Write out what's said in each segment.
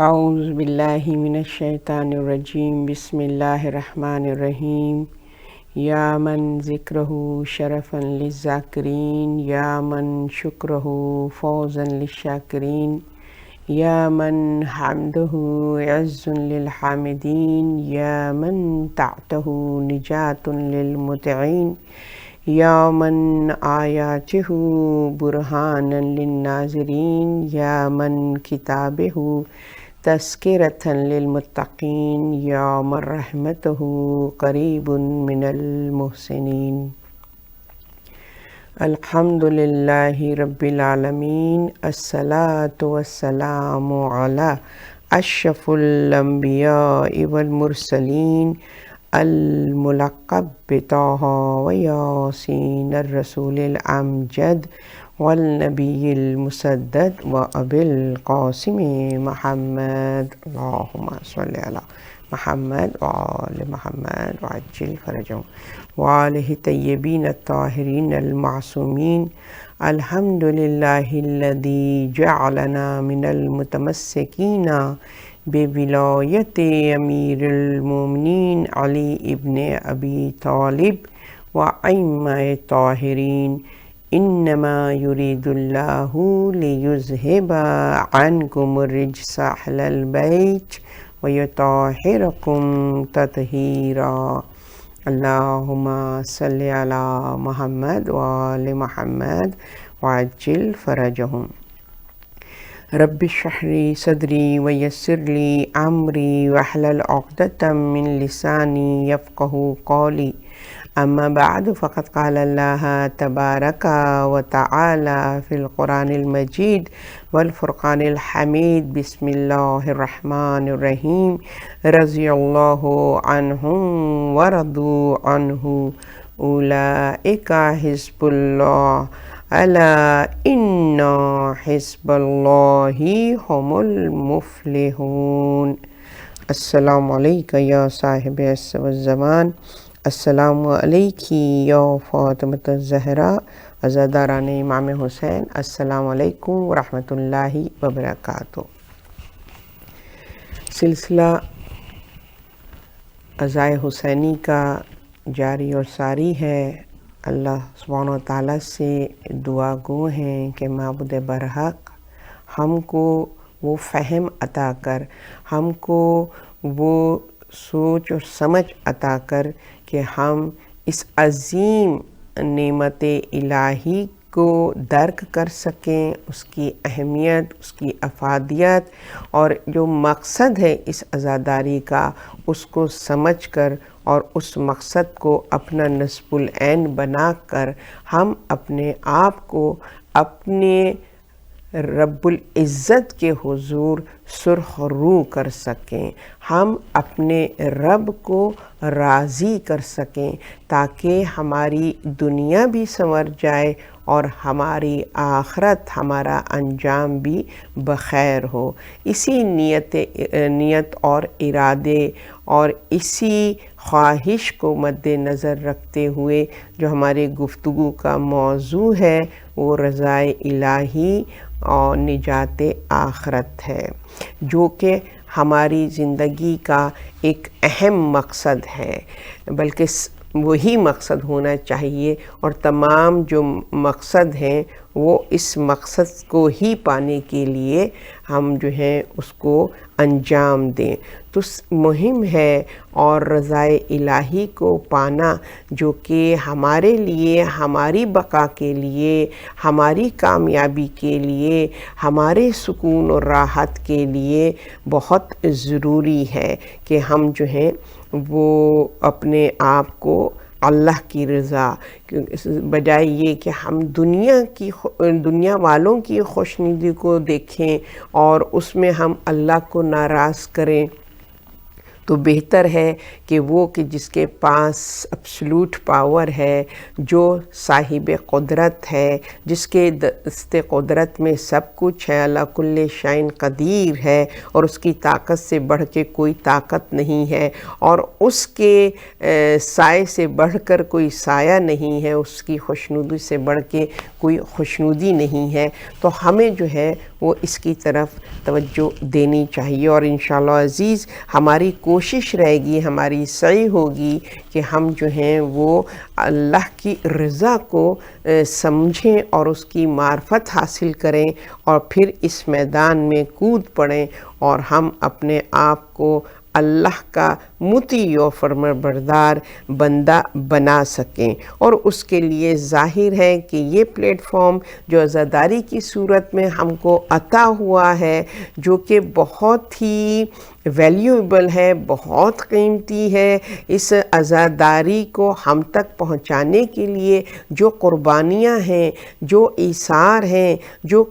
اعوذ باللہ من الشیطان الرجیم بسم اللہ الرحمن الرحیم یا من ذکرہ شرفا للذاکرین یا من شکرہ فوزا للشاکرین یا من حمدہ عز للحامدین یا من طاعتہ نجات للمطیعین یا من آیاتہ برہانا للناظرین یا من کتابہ تذکرة للمتقین یا من رحمتہ قریب من المحسنین۔ الحمد للہ رب العالمین، الصلاة والسلام علی اشرف الانبیاء والمرسلین الملقب بطہ و یاسین الرسول الامجد والنبی المسدد و ابی القاسم محمد، اللہم صلی علی محمد وآل محمد وعجل فرجهم وآلہ طیبین الطاہرین المعصومین۔ الحمد للہ الذی جعلنا من المتمسکین بولایت امیر المومنین علی ابن ابی طالب وائمہ طاہرین۔ انما یرید اللہ لیذہب عنکم الرجس اہل البیت ویطہرکم تطہیرا۔ اللہم صلی علی محمد وآل محمد وعجل فرجہم۔ رب اشرح لی صدری ویسر لی امری واحلل عقدۃ من لسانی یفقہوا قولی۔ اما بعد فقد قال اللہ تبارک و تعالی فی القرآن المجید والفرقان الحمید۔ بسم اللہ الرحمن الرحیم۔ رضی اللہ عنہم ورضوا عنہ اولئک حزب اللہ الا ان حزب اللہ هم المفلحون۔ السلام علیکم یا صاحب عصر والزمان، السلام علیکی یا فاطمۃ الزہرا عزاداران امام حسین، السلام علیکم ورحمۃ اللہ وبرکاتہ۔ سلسلہ عزائے حسینی کا جاری اور ساری ہے۔ اللہ سبحانہ و تعالیٰ سے دعا گو ہیں کہ معبود برحق ہم کو وہ فہم عطا کر، ہم کو وہ سوچ اور سمجھ عطا کر کہ ہم اس عظیم نعمت الہی کو درک کر سکیں، اس کی اہمیت، اس کی افادیت اور جو مقصد ہے اس عزاداری کا اس کو سمجھ کر اور اس مقصد کو اپنا نصب العین بنا کر ہم اپنے آپ کو اپنے رب العزت کے حضور سرخ رو کر سکیں، ہم اپنے رب کو راضی کر سکیں تاکہ ہماری دنیا بھی سنور جائے اور ہماری آخرت، ہمارا انجام بھی بخیر ہو۔ اسی نیت اور ارادے اور اسی خواہش کو مد نظر رکھتے ہوئے جو ہماری گفتگو کا موضوع ہے وہ رضائے الہی اور نجات آخرت ہے، جو کہ ہماری زندگی کا ایک اہم مقصد ہے، بلکہ وہی مقصد ہونا چاہیے اور تمام جو مقصد ہیں وہ اس مقصد کو ہی پانے کے لیے ہم جو ہیں اس کو انجام دیں۔ تو مہم ہے اور رضائے الہی کو پانا جو کہ ہمارے لیے، ہماری بقا کے لیے، ہماری کامیابی کے لیے، ہمارے سکون اور راحت کے لیے بہت ضروری ہے کہ ہم جو ہیں وہ اپنے آپ کو اللہ کی رضا بجائے یہ کہ ہم دنیا والوں کی خوشنودی کو دیکھیں اور اس میں ہم اللہ کو ناراض کریں، تو بہتر ہے کہ وہ کہ جس کے پاس ایبسولوٹ پاور ہے، جو صاحب قدرت ہے، جس کے دست قدرت میں سب کچھ ہے، اللہ کل شیء قدیر ہے اور اس کی طاقت سے بڑھ کے کوئی طاقت نہیں ہے اور اس کے سائے سے بڑھ کر کوئی سایہ نہیں ہے، اس کی خوشنودی سے بڑھ کے کوئی خوشنودی نہیں ہے، تو ہمیں جو ہے وہ اس کی طرف توجہ دینی چاہیے، اور انشاءاللہ عزیز ہماری کوشش رہے گی، ہماری سعی ہوگی کہ ہم جو ہیں وہ اللہ کی رضا کو سمجھیں اور اس کی معرفت حاصل کریں، اور پھر اس میدان میں کود پڑیں اور ہم اپنے آپ کو اللہ کا مطیع و فرمانبردار بندہ بنا سکیں۔ اور اس کے لیے ظاہر ہے کہ یہ پلیٹ فارم جو عزاداری کی صورت میں ہم کو عطا ہوا ہے، جو کہ بہت ہی ویلیویبل ہے، بہت قیمتی ہے، اس عزاداری کو ہم تک پہنچانے کے لیے جو قربانیاں ہیں، جو ایثار ہیں، جو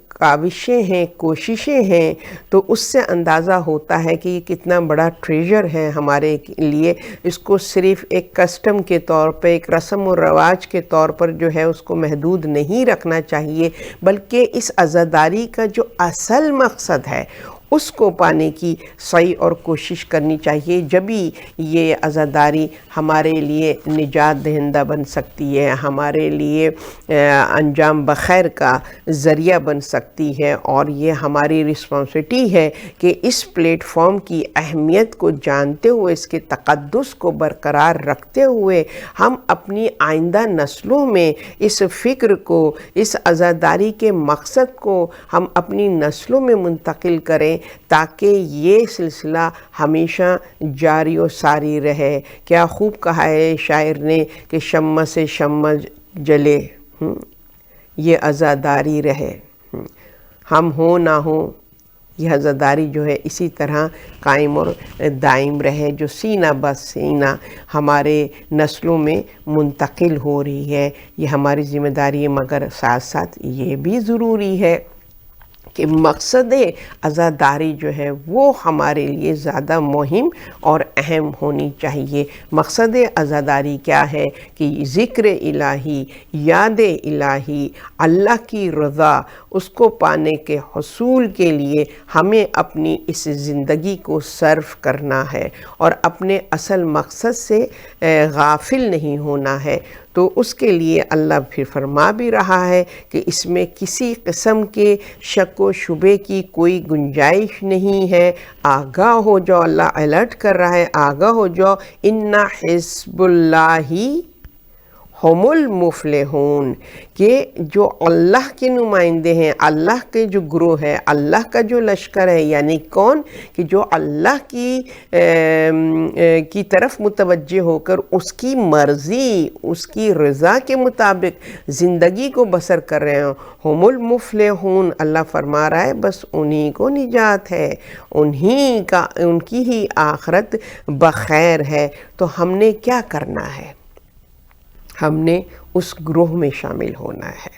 کاوشیں ہیں، کوششیں ہیں، تو اس سے اندازہ ہوتا ہے کہ یہ کتنا بڑا ٹریجر ہے ہمارے لیے۔ اس کو صرف ایک کسٹم کے طور پہ، ایک رسم و رواج کے طور پر جو ہے اس کو محدود نہیں رکھنا چاہیے، بلکہ اس عزاداری کا جو اصل مقصد ہے اس کو پانے کی سعی اور کوشش کرنی چاہیے، جبھی یہ عزاداری ہمارے لیے نجات دہندہ بن سکتی ہے، ہمارے لیے انجام بخیر کا ذریعہ بن سکتی ہے۔ اور یہ ہماری رسپانسبلٹی ہے کہ اس پلیٹ فارم کی اہمیت کو جانتے ہوئے، اس کے تقدس کو برقرار رکھتے ہوئے، ہم اپنی آئندہ نسلوں میں اس فکر کو، اس عزاداری کے مقصد کو ہم اپنی نسلوں میں منتقل کریں، تاکہ یہ سلسلہ ہمیشہ جاری و ساری رہے۔ کیا خوب کہا ہے شاعر نے کہ شمع سے شمع جلے، یہ عزاداری رہے، ہم ہوں نہ ہوں، یہ عزاداری جو ہے اسی طرح قائم اور دائم رہے، جو سینہ بہ سینہ ہمارے نسلوں میں منتقل ہو رہی ہے۔ یہ ہماری ذمہ داری ہے، مگر ساتھ ساتھ یہ بھی ضروری ہے کہ مقصد عزاداری جو ہے وہ ہمارے لیے زیادہ مہم اور اہم ہونی چاہیے۔ مقصد عزاداری کیا ہے کہ ذکر الہی، یاد الہی، اللہ کی رضا، اس کو پانے کے حصول کے لیے ہمیں اپنی اس زندگی کو صرف کرنا ہے اور اپنے اصل مقصد سے غافل نہیں ہونا ہے۔ تو اس کے لیے اللہ پھر فرما بھی رہا ہے کہ اس میں کسی قسم کے شک و شبے کی کوئی گنجائش نہیں ہے۔ آگاہ ہو جاؤ، اللہ الرٹ کر رہا ہے، آگاہ ہو جاؤ، ان حزب اللہ ہم المفلحون، کہ جو اللہ کے نمائندے ہیں، اللہ کے جو گروہ ہے، اللہ کا جو لشکر ہے، یعنی کون؟ کہ جو اللہ کی طرف متوجہ ہو کر اس کی مرضی، اس کی رضا کے مطابق زندگی کو بسر کر رہے ہوں، ہم المفلحون، اللہ فرما رہا ہے بس انہی کو نجات ہے، ان کی ہی آخرت بخیر ہے۔ تو ہم نے کیا کرنا ہے؟ ہم نے اس گروہ میں شامل ہونا ہے،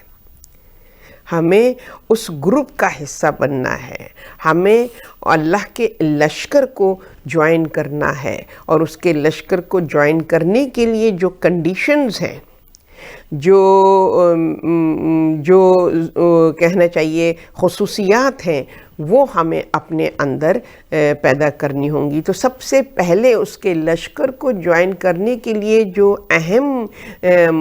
ہمیں اس گروپ کا حصہ بننا ہے، ہمیں اللہ کے لشکر کو جوائن کرنا ہے، اور اس کے لشکر کو جوائن کرنے کے لیے جو کنڈیشنز ہیں، جو کہنا چاہیے خصوصیات ہیں، وہ ہمیں اپنے اندر پیدا کرنی ہوں گی۔ تو سب سے پہلے اس کے لشکر کو جوائن کرنے کے لیے جو اہم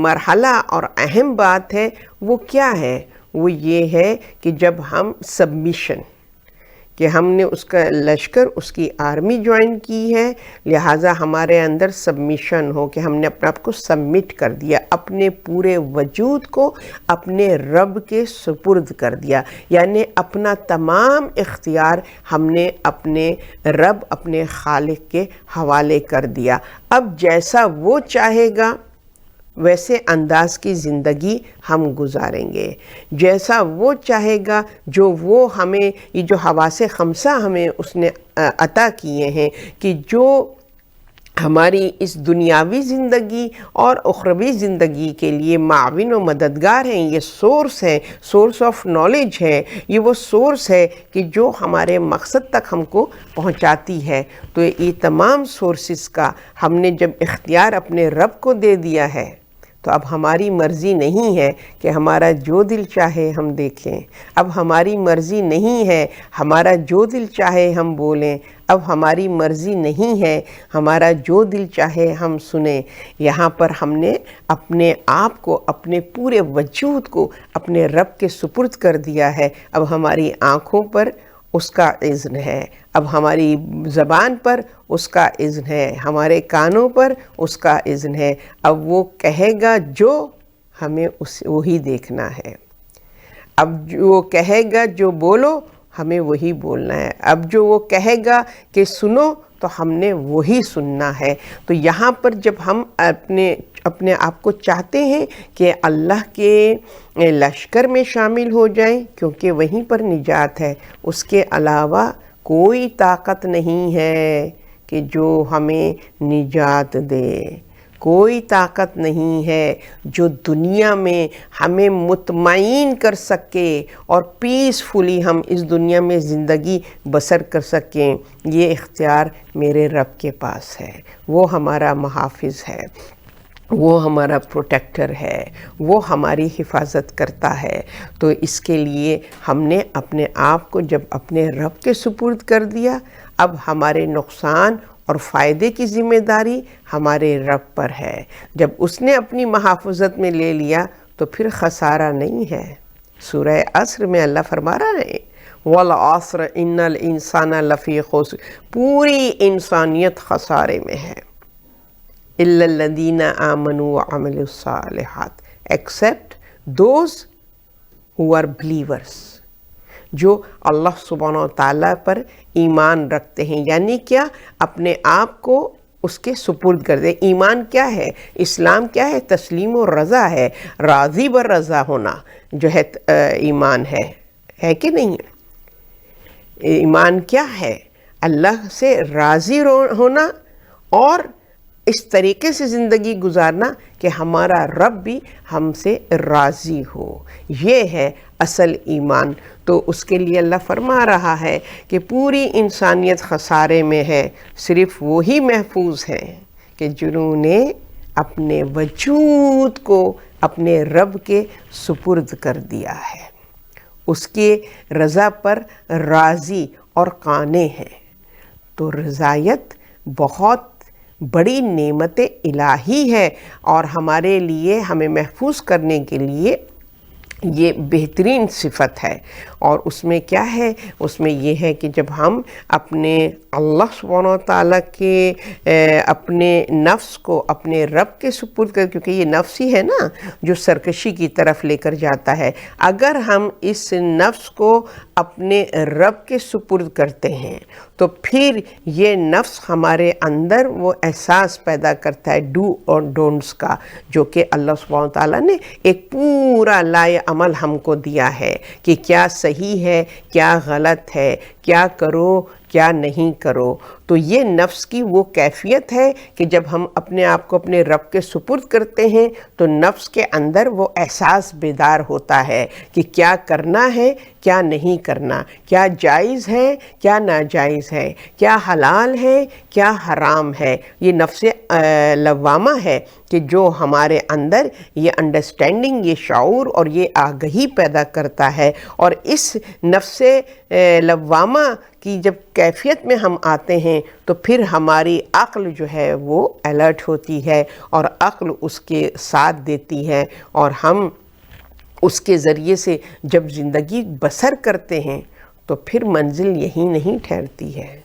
مرحلہ اور اہم بات ہے وہ کیا ہے؟ وہ یہ ہے کہ جب ہم سبمیشن، کہ ہم نے اس کا لشکر، اس کی آرمی جوائن کی ہے، لہٰذا ہمارے اندر سبمیشن ہو کہ ہم نے اپنے آپ کو سبمٹ کر دیا، اپنے پورے وجود کو اپنے رب کے سپرد کر دیا، یعنی اپنا تمام اختیار ہم نے اپنے رب، اپنے خالق کے حوالے کر دیا۔ اب جیسا وہ چاہے گا ویسے انداز کی زندگی ہم گزاریں گے، جیسا وہ چاہے گا، جو وہ ہمیں، یہ جو حواس خمسہ ہمیں اس نے عطا کیے ہیں، کہ جو ہماری اس دنیاوی زندگی اور اخروی زندگی کے لیے معاون و مددگار ہیں، یہ سورس ہے، سورس آف نالج ہے، یہ وہ سورس ہے کہ جو ہمارے مقصد تک ہم کو پہنچاتی ہے۔ تو یہ تمام سورسز کا ہم نے جب اختیار اپنے رب کو دے دیا ہے، تو اب ہماری مرضی نہیں ہے کہ ہمارا جو دل چاہے ہم دیکھیں، اب ہماری مرضی نہیں ہے ہمارا جو دل چاہے ہم بولیں، اب ہماری مرضی نہیں ہے ہمارا جو دل چاہے ہم سنیں۔ یہاں پر ہم نے اپنے آپ کو، اپنے پورے وجود کو اپنے رب کے سپرد کر دیا ہے۔ اب ہماری آنکھوں پر اس کا اذن ہے، اب ہماری زبان پر اس کا اذن ہے، ہمارے کانوں پر اس کا اذن ہے۔ اب وہ کہے گا جو ہمیں وہی دیکھنا ہے، اب جو کہے گا جو بولو ہمیں وہی بولنا ہے، اب جو وہ کہے گا کہ سنو تو ہم نے وہی سننا ہے۔ تو یہاں پر جب ہم اپنے آپ کو چاہتے ہیں کہ اللہ کے لشکر میں شامل ہو جائیں، کیونکہ وہیں پر نجات ہے، اس کے علاوہ کوئی طاقت نہیں ہے کہ جو ہمیں نجات دے، کوئی طاقت نہیں ہے جو دنیا میں ہمیں مطمئن کر سکے اور پیسفلی ہم اس دنیا میں زندگی بسر کر سکیں۔ یہ اختیار میرے رب کے پاس ہے، وہ ہمارا محافظ ہے، وہ ہمارا پروٹیکٹر ہے، وہ ہماری حفاظت کرتا ہے۔ تو اس کے لیے ہم نے اپنے آپ کو جب اپنے رب کے سپرد کر دیا، اب ہمارے نقصان اور فائدے کی ذمہ داری ہمارے رب پر ہے۔ جب اس نے اپنی محافظت میں لے لیا تو پھر خسارہ نہیں ہے۔ سورہ عصر میں اللہ فرما رہا ہے وَالْعَصْرِ إِنَّ الْإِنسَانَ لَفِي خُسْرٍ، پوری انسانیت خسارے میں ہے، إِلَّا الَّذِينَ آمَنُوا وَعَمِلُوا الصَّالِحَاتِ، except those who are believers، جو اللہ سبحانہ و تعالیٰ پر ایمان رکھتے ہیں۔ یعنی کیا؟ اپنے آپ کو اس کے سپرد کر دے۔ ایمان کیا ہے؟ اسلام کیا ہے؟ تسلیم و رضا ہے، راضی بر رضا ہونا جو ہے ایمان ہے کہ نہیں؟ ایمان کیا ہے؟ اللہ سے راضی ہونا اور اس طریقے سے زندگی گزارنا کہ ہمارا رب بھی ہم سے راضی ہو، یہ ہے اصل ایمان۔ تو اس کے لیے اللہ فرما رہا ہے کہ پوری انسانیت خسارے میں ہے، صرف وہی محفوظ ہیں کہ جنہوں نے اپنے وجود کو اپنے رب کے سپرد کر دیا ہے، اس کے رضا پر راضی اور قانع ہیں۔ تو رضایت بہت بڑی نعمت الہی ہے، اور ہمارے لیے ہمیں محفوظ کرنے کے لیے یہ بہترین صفت ہے۔ اور اس میں کیا ہے؟ اس میں یہ ہے کہ جب ہم اپنے اللہ سبحانہ و تعالیٰ کے اپنے نفس کو اپنے رب کے سپرد کر، کیونکہ یہ نفس ہی ہے نا جو سرکشی کی طرف لے کر جاتا ہے، اگر ہم اس نفس کو اپنے رب کے سپرد کرتے ہیں تو پھر یہ نفس ہمارے اندر وہ احساس پیدا کرتا ہے ڈو اور ڈونٹس کا، جو کہ اللہ سبحانہ و تعالیٰ نے ایک پورا لائے عمل ہم کو دیا ہے کہ کیا صحیح ہے، کیا غلط ہے، کیا کرو کیا نہیں کرو۔ تو یہ نفس کی وہ کیفیت ہے کہ جب ہم اپنے آپ کو اپنے رب کے سپرد کرتے ہیں تو نفس کے اندر وہ احساس بیدار ہوتا ہے کہ کیا کرنا ہے کیا نہیں کرنا، کیا جائز ہے کیا ناجائز ہے، کیا حلال ہے کیا حرام ہے۔ یہ نفس لوامہ ہے کہ جو ہمارے اندر یہ انڈرسٹینڈنگ، یہ شعور اور یہ آگہی پیدا کرتا ہے۔ اور اس نفس لوامہ کی جب کیفیت میں ہم آتے ہیں تو پھر ہماری عقل جو ہے وہ الرٹ ہوتی ہے اور عقل اس کے ساتھ دیتی ہے، اور ہم اس کے ذریعے سے جب زندگی بسر کرتے ہیں تو پھر منزل یہی نہیں ٹھہرتی ہے۔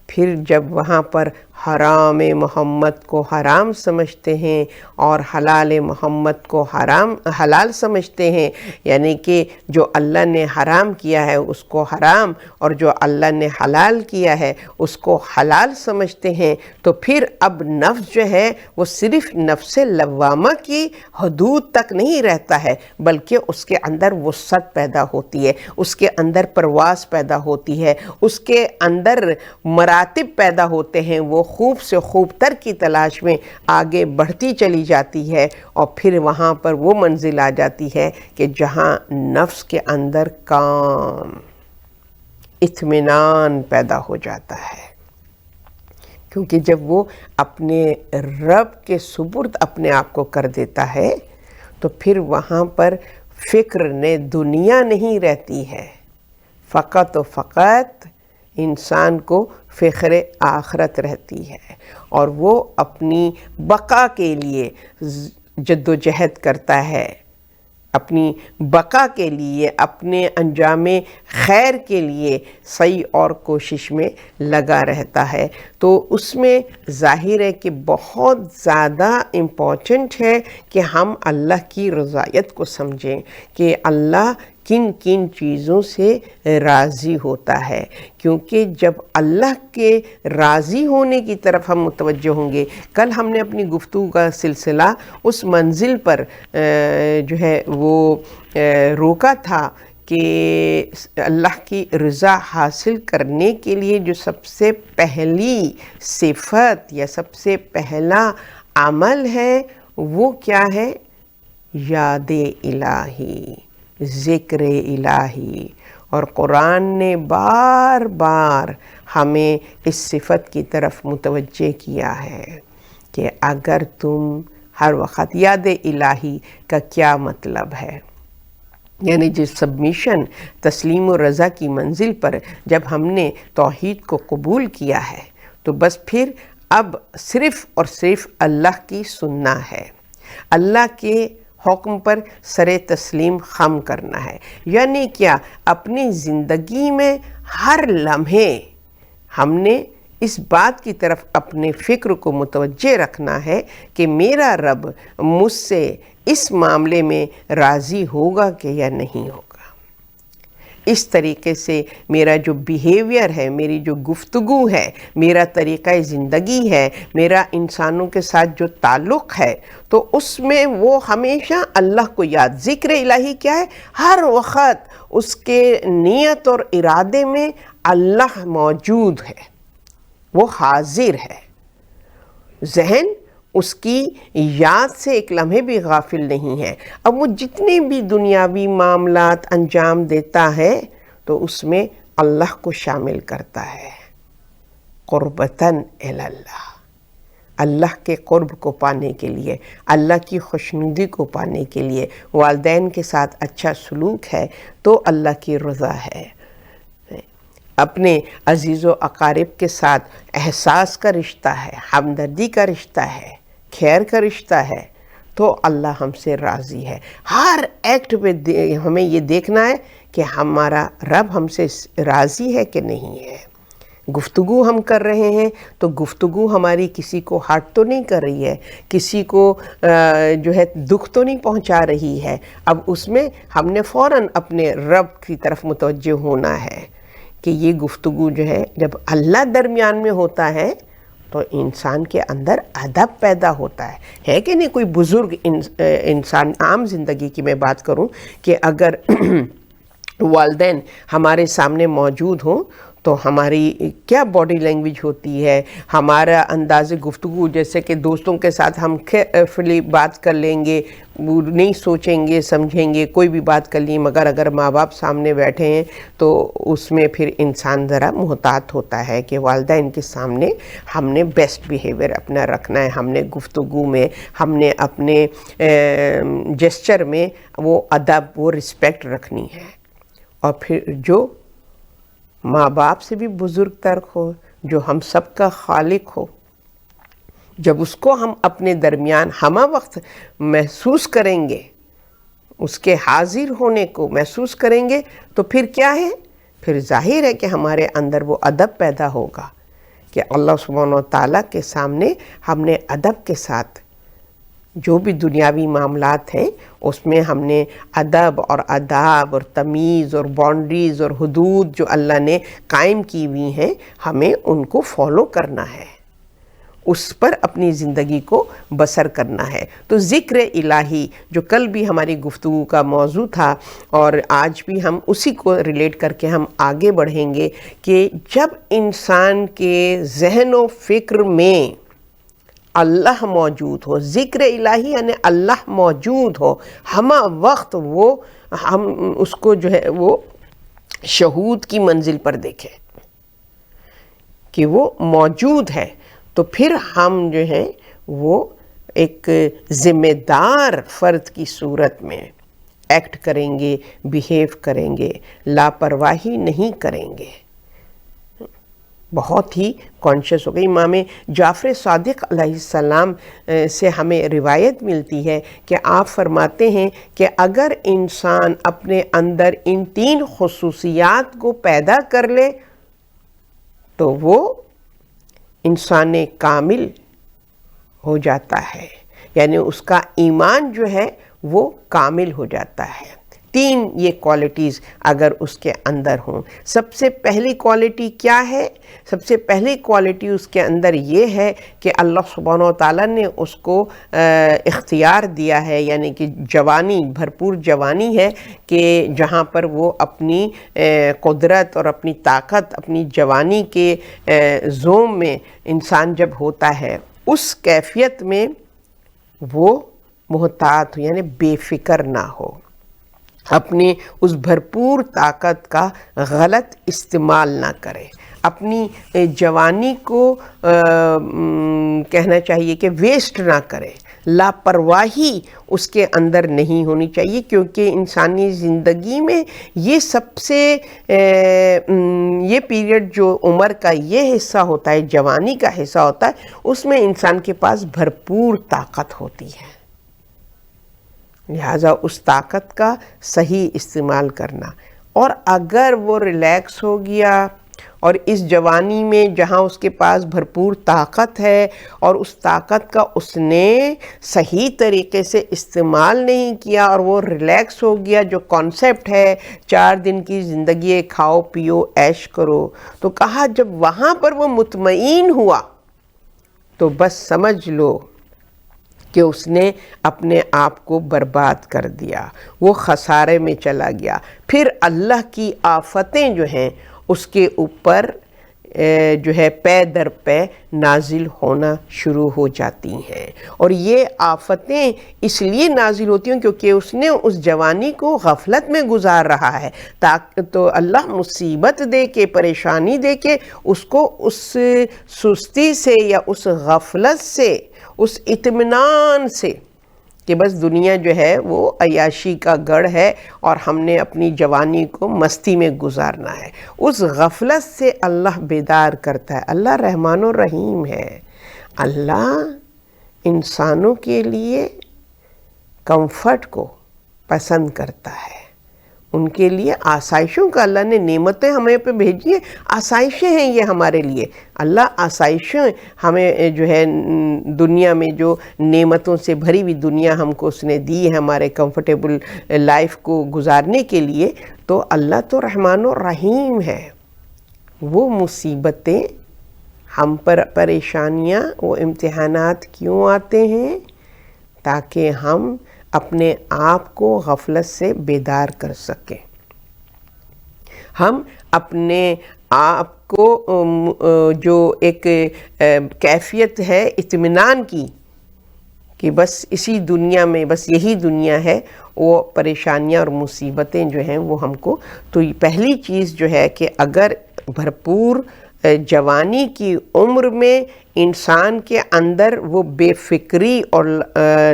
پھر جب وہاں پر حرام محمد کو حرام سمجھتے ہیں اور حلال محمد کو حلال سمجھتے ہیں، یعنی کہ جو اللہ نے حرام کیا ہے اس کو حرام اور جو اللہ نے حلال کیا ہے اس کو حلال سمجھتے ہیں، تو پھر اب نفس جو ہے وہ صرف نفس لوامہ کی حدود تک نہیں رہتا ہے، بلکہ اس کے اندر وسعت پیدا ہوتی ہے، اس کے اندر پرواز پیدا ہوتی ہے، اس کے اندر مراتب پیدا ہوتے ہیں، وہ خوب سے خوب تر کی تلاش میں آگے بڑھتی چلی جاتی ہے، اور پھر وہاں پر وہ منزل آ جاتی ہے کہ جہاں نفس کے اندر کام، اطمینان پیدا ہو جاتا ہے۔ کیونکہ جب وہ اپنے رب کے سپرد اپنے آپ کو کر دیتا ہے تو پھر وہاں پر فکر نے دنیا نہیں رہتی ہے، فقط و فقط انسان کو فکر آخرت رہتی ہے، اور وہ اپنی بقا کے لیے جد و جہد کرتا ہے، اپنی بقا کے لیے، اپنے انجام خیر کے لیے سعی اور کوشش میں لگا رہتا ہے۔ تو اس میں ظاہر ہے کہ بہت زیادہ امپورٹنٹ ہے کہ ہم اللہ کی رضایت کو سمجھیں کہ اللہ کن کن چیزوں سے راضی ہوتا ہے، کیونکہ جب اللہ کے راضی ہونے کی طرف ہم متوجہ ہوں گے۔ کل ہم نے اپنی گفتگو کا سلسلہ اس منزل پر جو ہے وہ روکا تھا کہ اللہ کی رضا حاصل کرنے کے لیے جو سب سے پہلی صفت یا سب سے پہلا عمل ہے وہ کیا ہے؟ یاد الہی، ذکر الہی۔ اور قرآن نے بار بار ہمیں اس صفت کی طرف متوجہ کیا ہے کہ اگر تم ہر وقت یاد الہی کا کیا مطلب ہے، یعنی جس سبمیشن، تسلیم و رضا کی منزل پر جب ہم نے توحید کو قبول کیا ہے تو بس پھر اب صرف اور صرف اللہ کی سننا ہے، اللہ کے حکم پر سر تسلیم خم کرنا ہے۔ یعنی کیا؟ اپنی زندگی میں ہر لمحے ہم نے اس بات کی طرف اپنے فکر کو متوجہ رکھنا ہے کہ میرا رب مجھ سے اس معاملے میں راضی ہوگا کہ یا نہیں ہوگا۔ اس طریقے سے میرا جو بیہیویئر ہے، میری جو گفتگو ہے، میرا طریقہ زندگی ہے، میرا انسانوں کے ساتھ جو تعلق ہے، تو اس میں وہ ہمیشہ اللہ کو یاد۔ ذکر الہی کیا ہے؟ ہر وقت اس کے نیت اور ارادے میں اللہ موجود ہے، وہ حاضر ہے، ذہن اس کی یاد سے ایک لمحے بھی غافل نہیں ہے۔ اب وہ جتنے بھی دنیاوی معاملات انجام دیتا ہے تو اس میں اللہ کو شامل کرتا ہے، قربتاً الی اللہ، اللہ کے قرب کو پانے کے لیے، اللہ کی خوشنودی کو پانے کے لیے۔ والدین کے ساتھ اچھا سلوک ہے تو اللہ کی رضا ہے، اپنے عزیز و اقارب کے ساتھ احساس کا رشتہ ہے، ہمدردی کا رشتہ ہے، خیر کا رشتہ ہے تو اللہ ہم سے راضی ہے۔ ہر ایکٹ پہ ہمیں یہ دیکھنا ہے کہ ہمارا رب ہم سے راضی ہے کہ نہیں ہے۔ گفتگو ہم کر رہے ہیں تو گفتگو ہماری کسی کو ہرٹ تو نہیں کر رہی ہے، کسی کو جو ہے دکھ تو نہیں پہنچا رہی ہے۔ اب اس میں ہم نے فوراً اپنے رب کی طرف متوجہ ہونا ہے کہ یہ گفتگو جو ہے جب اللہ درمیان میں ہوتا ہے تو انسان کے اندر ادب پیدا ہوتا ہے کہ نہیں؟ کوئی بزرگ انسان، عام زندگی کی میں بات کروں کہ اگر والدین ہمارے سامنے موجود ہوں تو ہماری کیا باڈی لینگویج ہوتی ہے، ہمارا انداز گفتگو، جیسے کہ دوستوں کے ساتھ ہم کیئرفلی بات کر لیں گے، نہیں سوچیں گے سمجھیں گے، کوئی بھی بات کر لیں، مگر اگر ماں باپ سامنے بیٹھے ہیں تو اس میں پھر انسان ذرا محتاط ہوتا ہے کہ والدین کے سامنے ہم نے بیسٹ بیہیویئر اپنا رکھنا ہے، ہم نے گفتگو میں، ہم نے اپنے جیسچر میں وہ ادب، وہ رسپیکٹ رکھنی ہے۔ اور پھر جو ماں باپ سے بھی بزرگ تر ہو، جو ہم سب کا خالق ہو، جب اس کو ہم اپنے درمیان ہمہ وقت محسوس کریں گے، اس کے حاضر ہونے کو محسوس کریں گے تو پھر کیا ہے؟ پھر ظاہر ہے کہ ہمارے اندر وہ ادب پیدا ہوگا کہ اللہ سبحانہ و تعالیٰ کے سامنے ہم نے ادب کے ساتھ جو بھی دنیاوی معاملات ہیں اس میں ہم نے ادب اور آداب اور تمیز اور باؤنڈریز اور حدود جو اللہ نے قائم کی ہوئی ہیں، ہمیں ان کو فالو کرنا ہے، اس پر اپنی زندگی کو بسر کرنا ہے۔ تو ذکر الہی جو کل بھی ہماری گفتگو کا موضوع تھا اور آج بھی ہم اسی کو ریلیٹ کر کے ہم آگے بڑھیں گے کہ جب انسان کے ذہن و فکر میں اللہ موجود ہو، ذکر الہی یعنی اللہ موجود ہو، ہمہ وقت وہ ہم اس کو جو ہے وہ شہود کی منزل پر دیکھیں کہ وہ موجود ہے، تو پھر ہم جو ہیں وہ ایک ذمہ دار فرد کی صورت میں ایکٹ کریں گے، بیہیو کریں گے، لاپرواہی نہیں کریں گے، بہت ہی کانشیس ہو گئی۔ امام جعفر صادق علیہ السلام سے ہمیں روایت ملتی ہے کہ آپ فرماتے ہیں کہ اگر انسان اپنے اندر ان 3 خصوصیات کو پیدا کر لے تو وہ انسان کامل ہو جاتا ہے، یعنی اس کا ایمان جو ہے وہ کامل ہو جاتا ہے۔ 3 یہ کوالٹیز اگر اس کے اندر ہوں۔ سب سے پہلی کوالٹی کیا ہے؟ سب سے پہلی کوالٹی اس کے اندر یہ ہے کہ اللہ سبحانہ وتعالیٰ نے اس کو اختیار دیا ہے، یعنی کہ جوانی، بھرپور جوانی ہے، کہ جہاں پر وہ اپنی قدرت اور اپنی طاقت، اپنی جوانی کے زوم میں انسان جب ہوتا ہے، اس کیفیت میں وہ محتاط ہو، یعنی بے فکر نہ ہو، اپنی اس بھرپور طاقت کا غلط استعمال نہ کرے، اپنی جوانی کو کہنا چاہیے کہ ویسٹ نہ کرے، لاپرواہی اس کے اندر نہیں ہونی چاہیے، کیونکہ انسانی زندگی میں یہ سب سے یہ پیریڈ جو عمر کا یہ حصہ ہوتا ہے، جوانی کا حصہ ہوتا ہے، اس میں انسان کے پاس بھرپور طاقت ہوتی ہے، لہٰذا اس طاقت کا صحیح استعمال کرنا۔ اور اگر وہ ریلیکس ہو گیا اور اس جوانی میں جہاں اس کے پاس بھرپور طاقت ہے اور اس طاقت کا اس نے صحیح طریقے سے استعمال نہیں کیا اور وہ ریلیکس ہو گیا، جو کانسیپٹ ہے 4 دن کی زندگی، کھاؤ پیو عیش کرو، تو کہا جب وہاں پر وہ مطمئن ہوا تو بس سمجھ لو کہ اس نے اپنے آپ کو برباد کر دیا، وہ خسارے میں چلا گیا۔ پھر اللہ کی آفتیں جو ہیں اس کے اوپر جو ہے پے در پے نازل ہونا شروع ہو جاتی ہیں، اور یہ آفتیں اس لیے نازل ہوتی ہیں کیونکہ اس نے اس جوانی کو غفلت میں گزار رہا ہے، تو اللہ مصیبت دے کے، پریشانی دے کے اس کو اس سستی سے یا اس غفلت سے، اس اطمینان سے کہ بس دنیا جو ہے وہ عیاشی کا گڑھ ہے اور ہم نے اپنی جوانی کو مستی میں گزارنا ہے، اس غفلت سے اللہ بیدار کرتا ہے۔ اللہ رحمان و رحیم ہے، اللہ انسانوں کے لیے کمفرٹ کو پسند کرتا ہے، ان کے لیے آسائشوں کا اللہ نے نعمتیں ہمیں پہ بھیجی ہیں، آسائشیں ہیں یہ ہمارے لیے۔ اللہ آسائشیں ہمیں جو ہے دنیا میں جو نعمتوں سے بھری ہوئی دنیا ہم کو اس نے دی ہے ہمارے کمفرٹیبل لائف کو گزارنے کے لیے، تو اللہ تو رحمان و رحیم ہے۔ وہ مصیبتیں ہم پر، پریشانیاں، وہ امتحانات کیوں آتے ہیں؟ تاکہ ہم اپنے آپ کو غفلت سے بیدار کر سکیں، ہم اپنے آپ کو جو ایک کیفیت ہے اطمینان کی کہ بس اسی دنیا میں، بس یہی دنیا ہے، وہ پریشانیاں اور مصیبتیں جو ہیں وہ ہم کو، تو پہلی چیز جو ہے کہ اگر بھرپور جوانی کی عمر میں انسان کے اندر وہ بے فکری اور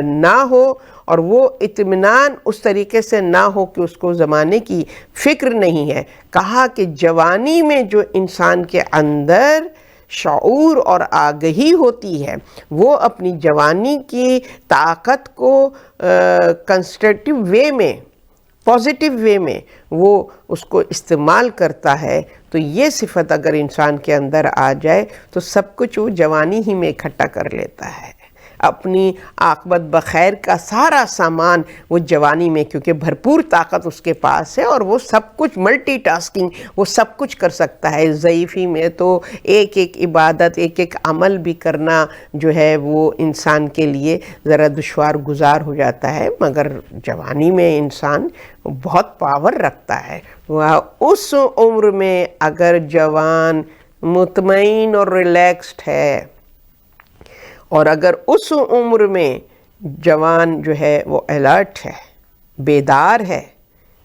نہ ہو اور وہ اطمینان اس طریقے سے نہ ہو کہ اس کو زمانے کی فکر نہیں ہے، کہا کہ جوانی میں جو انسان کے اندر شعور اور آگہی ہوتی ہے، وہ اپنی جوانی کی طاقت کو کنسٹرکٹیو وے میں، پازیٹیو وے میں وہ اس کو استعمال کرتا ہے، تو یہ صفت اگر انسان کے اندر آ جائے تو سب کچھ وہ جوانی ہی میں اکٹھا کر لیتا ہے، اپنی عاقبت بخیر کا سارا سامان وہ جوانی میں، کیونکہ بھرپور طاقت اس کے پاس ہے اور وہ سب کچھ ملٹی ٹاسکنگ، وہ سب کچھ کر سکتا ہے۔ ضعیفی میں تو ایک ایک عبادت، ایک ایک عمل بھی کرنا جو ہے وہ انسان کے لیے ذرا دشوار گزار ہو جاتا ہے، مگر جوانی میں انسان بہت پاور رکھتا ہے۔ اس عمر میں اگر جوان مطمئن اور ریلیکسڈ ہے، اور اگر اس عمر میں جوان جو ہے وہ الرٹ ہے، بیدار ہے،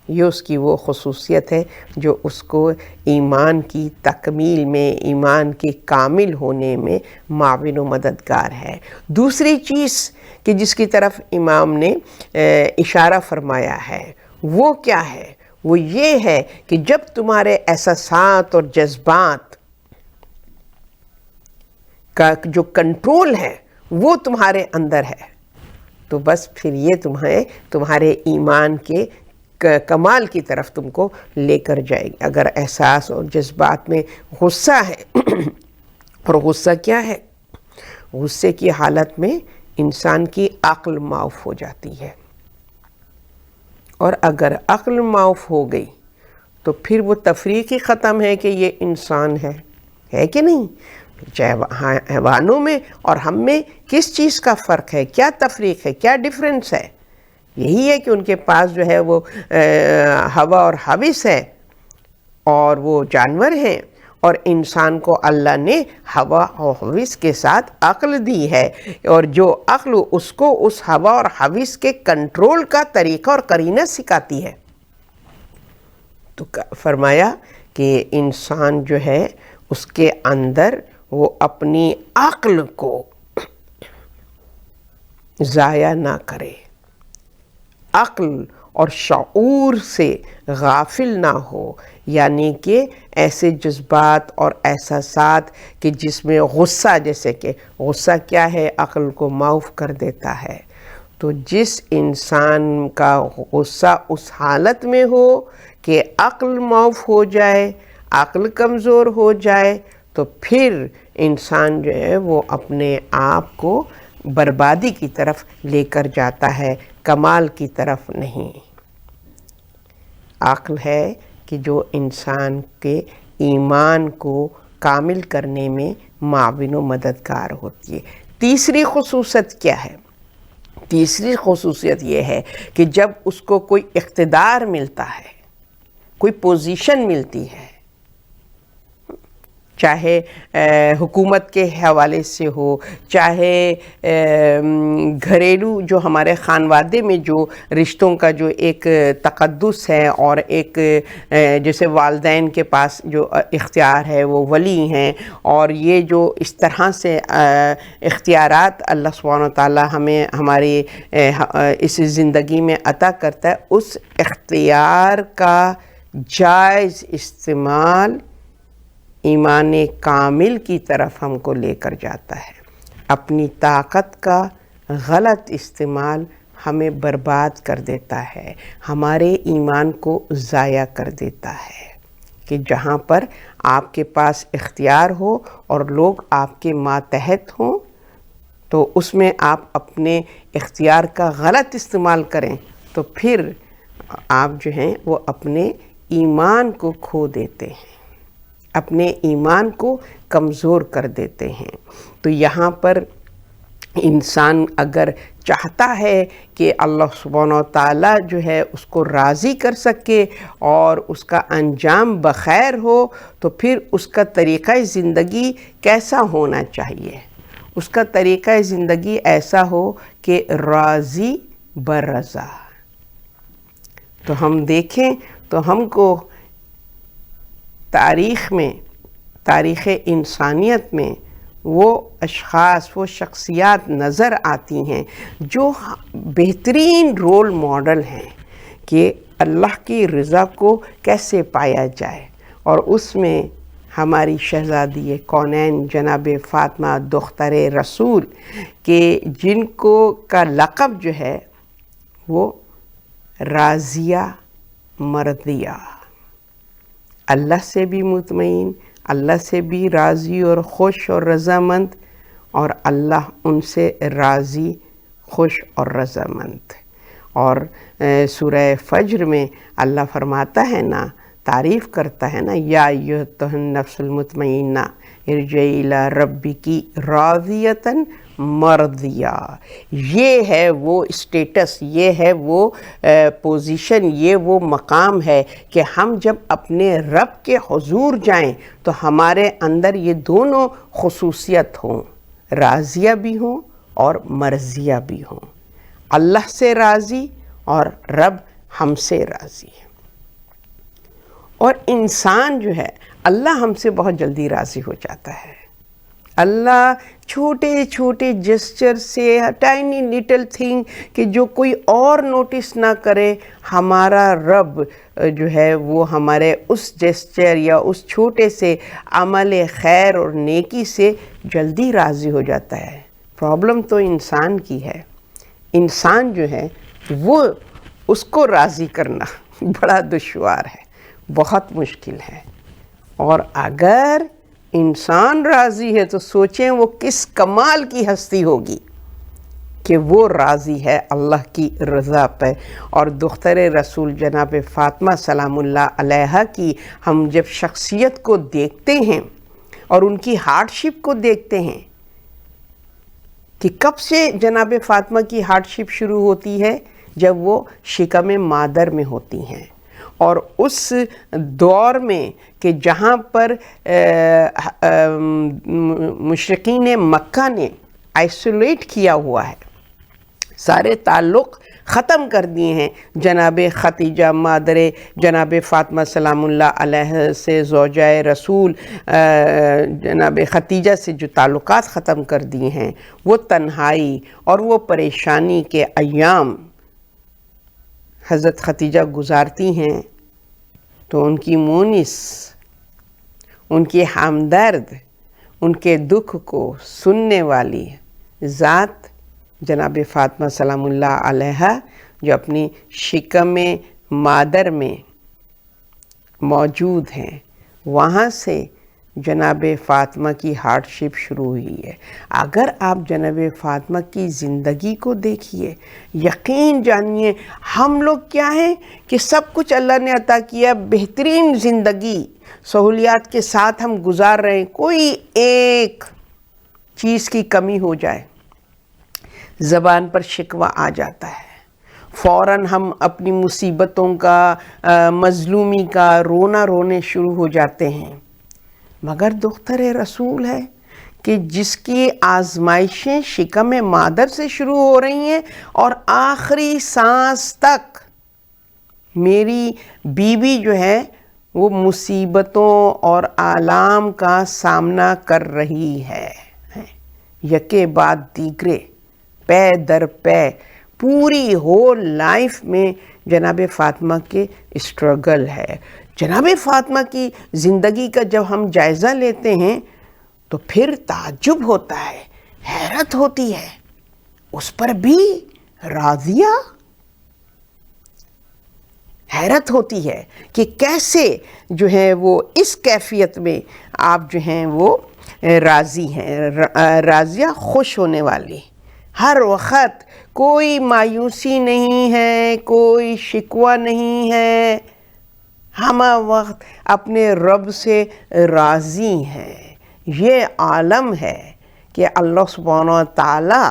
یہ اس کی وہ خصوصیت ہے جو اس کو ایمان کی تکمیل میں، ایمان کے کامل ہونے میں معاون و مددگار ہے۔ دوسری چیز کہ جس کی طرف امام نے اشارہ فرمایا ہے وہ کیا ہے؟ وہ یہ ہے کہ جب تمہارے احساسات اور جذبات کا جو کنٹرول ہے وہ تمہارے اندر ہے تو بس پھر یہ تمہارے ایمان کے کمال کی طرف تم کو لے کر جائے گی۔ اگر احساس اور جذبات میں غصہ ہے اور غصہ کیا ہے؟ غصے کی حالت میں انسان کی عقل معاف ہو جاتی ہے، اور اگر عقل معاف ہو گئی تو پھر وہ تفریق ہی ختم ہے کہ یہ انسان ہے کہ نہیں؟ چاہے حیوانوں میں اور ہم میں کس چیز کا فرق ہے؟ کیا تفریق ہے؟ کیا ڈفرینس ہے؟ یہی ہے کہ ان کے پاس جو ہے وہ ہوا اور حوث ہے اور وہ جانور ہیں، اور انسان کو اللہ نے ہوا اور حوث کے ساتھ عقل دی ہے، اور جو عقل اس کو اس ہوا اور حوث کے کنٹرول کا طریقہ اور قرینہ سکھاتی ہے۔ تو فرمایا کہ انسان جو ہے اس کے اندر وہ اپنی عقل کو ضائع نہ کرے، عقل اور شعور سے غافل نہ ہو، یعنی کہ ایسے جذبات اور احساسات کہ جس میں غصہ، جیسے کہ غصہ کیا ہے؟ عقل کو معاف کر دیتا ہے۔ تو جس انسان کا غصہ اس حالت میں ہو کہ عقل معاف ہو جائے، عقل کمزور ہو جائے، تو پھر انسان جو ہے وہ اپنے آپ کو بربادی کی طرف لے کر جاتا ہے، کمال کی طرف نہیں۔ عقل ہے کہ جو انسان کے ایمان کو کامل کرنے میں معاون و مددگار ہوتی ہے۔ تیسری خصوصیت کیا ہے؟ تیسری خصوصیت یہ ہے کہ جب اس کو کوئی اقتدار ملتا ہے، کوئی پوزیشن ملتی ہے، چاہے حکومت کے حوالے سے ہو، چاہے گھریلو جو ہمارے خانوادے میں جو رشتوں کا جو ایک تقدس ہے، اور ایک جیسے والدین کے پاس جو اختیار ہے وہ ولی ہیں، اور یہ جو اس طرح سے اختیارات اللہ سبحانہ و تعالی ہمیں ہماری اس زندگی میں عطا کرتا ہے، اس اختیار کا جائز استعمال ایمان کامل کی طرف ہم کو لے کر جاتا ہے۔ اپنی طاقت کا غلط استعمال ہمیں برباد کر دیتا ہے، ہمارے ایمان کو ضائع کر دیتا ہے۔ کہ جہاں پر آپ کے پاس اختیار ہو اور لوگ آپ کے ماتحت ہوں، تو اس میں آپ اپنے اختیار کا غلط استعمال کریں تو پھر آپ جو ہیں وہ اپنے ایمان کو کھو دیتے ہیں، اپنے ایمان کو کمزور کر دیتے ہیں۔ تو یہاں پر انسان اگر چاہتا ہے کہ اللہ سبحانہ و تعالیٰ جو ہے اس کو راضی کر سکے اور اس کا انجام بخیر ہو، تو پھر اس کا طریقہ زندگی کیسا ہونا چاہیے؟ اس کا طریقہ زندگی ایسا ہو کہ راضی برضا۔ تو ہم دیکھیں تو ہم کو تاریخ میں، تاریخ انسانیت میں وہ اشخاص، وہ شخصیات نظر آتی ہیں جو بہترین رول ماڈل ہیں کہ اللہ کی رضا کو کیسے پایا جائے، اور اس میں ہماری شہزادی کونین جناب فاطمہ دختر رسول کہ جن کو کا لقب جو ہے وہ راضیہ مرضیہ، اللہ سے بھی مطمئن، اللہ سے بھی راضی اور خوش اور رضامند، اور اللہ ان سے راضی، خوش اور رضامند۔ اور سورہ فجر میں اللہ فرماتا ہے نا، تعریف کرتا ہے نا، یا ایھا النفس المطمئنہ ارجعی الی ربک راضیۃ مرضیہ۔ یہ ہے وہ اسٹیٹس، یہ ہے وہ پوزیشن، یہ وہ مقام ہے کہ ہم جب اپنے رب کے حضور جائیں تو ہمارے اندر یہ دونوں خصوصیت ہوں، راضیہ بھی ہوں اور مرضیہ بھی ہوں، اللہ سے راضی اور رب ہم سے راضی ہے۔ اور انسان جو ہے اللہ ہم سے بہت جلدی راضی ہو جاتا ہے. اللہ چھوٹے چھوٹے جسچر سے ٹائنی لٹل تھنگ کہ جو کوئی اور نوٹس نہ کرے، ہمارا رب جو ہے وہ ہمارے اس جسچر یا اس چھوٹے سے عمل خیر اور نیکی سے جلدی راضی ہو جاتا ہے. پرابلم تو انسان کی ہے. انسان جو ہے وہ اس کو راضی کرنا بڑا دشوار ہے، بہت مشکل ہے. اور اگر انسان راضی ہے تو سوچیں وہ کس کمال کی ہستی ہوگی کہ وہ راضی ہے اللہ کی رضا پہ. اور دختر رسول جناب فاطمہ سلام اللہ علیہا کی ہم جب شخصیت کو دیکھتے ہیں اور ان کی ہارڈشپ کو دیکھتے ہیں کہ کب سے جناب فاطمہ کی ہارڈشپ شروع ہوتی ہے، جب وہ شکم مادر میں ہوتی ہیں. اور اس دور میں کہ جہاں پر مشرکین مکہ نے آئسولیٹ کیا ہوا ہے، سارے تعلق ختم کر دیے ہیں جناب ختیجہ مادر جناب فاطمہ سلام اللہ علیہ سے، زوجہ رسول جناب ختیجہ سے جو تعلقات ختم کر دیے ہیں، وہ تنہائی اور وہ پریشانی کے ایام حضرت ختیجہ گزارتی ہیں تو ان کی مونس، ان کی ہمدرد، ان کے دکھ کو سننے والی ذات جناب فاطمہ سلام اللہ علیہا جو اپنی شکم مادر میں موجود ہیں، وہاں سے جناب فاطمہ کی ہارڈشپ شروع ہوئی ہے. اگر آپ جناب فاطمہ کی زندگی کو دیکھیے، یقین جانیے ہم لوگ کیا ہیں کہ سب کچھ اللہ نے عطا کیا، بہترین زندگی سہولیات کے ساتھ ہم گزار رہے ہیں، کوئی ایک چیز کی کمی ہو جائے زبان پر شکوہ آ جاتا ہے، فوراً ہم اپنی مصیبتوں کا، مظلومی کا رونے شروع ہو جاتے ہیں. مگر دختر رسول ہے کہ جس کی آزمائشیں شکم مادر سے شروع ہو رہی ہیں اور آخری سانس تک میری بیوی جو ہے وہ مصیبتوں اور آلام کا سامنا کر رہی ہے، یکے بعد دیگرے، پے در پے، پوری ہول لائف میں جناب فاطمہ کے اسٹرگل ہے. جناب فاطمہ کی زندگی کا جب ہم جائزہ لیتے ہیں تو پھر تعجب ہوتا ہے، حیرت ہوتی ہے، اس پر بھی راضیہ. حیرت ہوتی ہے کہ کیسے جو ہے وہ اس کیفیت میں آپ جو ہیں وہ راضی ہیں، راضیہ، خوش ہونے والی. ہر وقت کوئی مایوسی نہیں ہے، کوئی شکوہ نہیں ہے، ہم وقت اپنے رب سے راضی ہیں. یہ عالم ہے کہ اللہ سبحانہ و تعالیٰ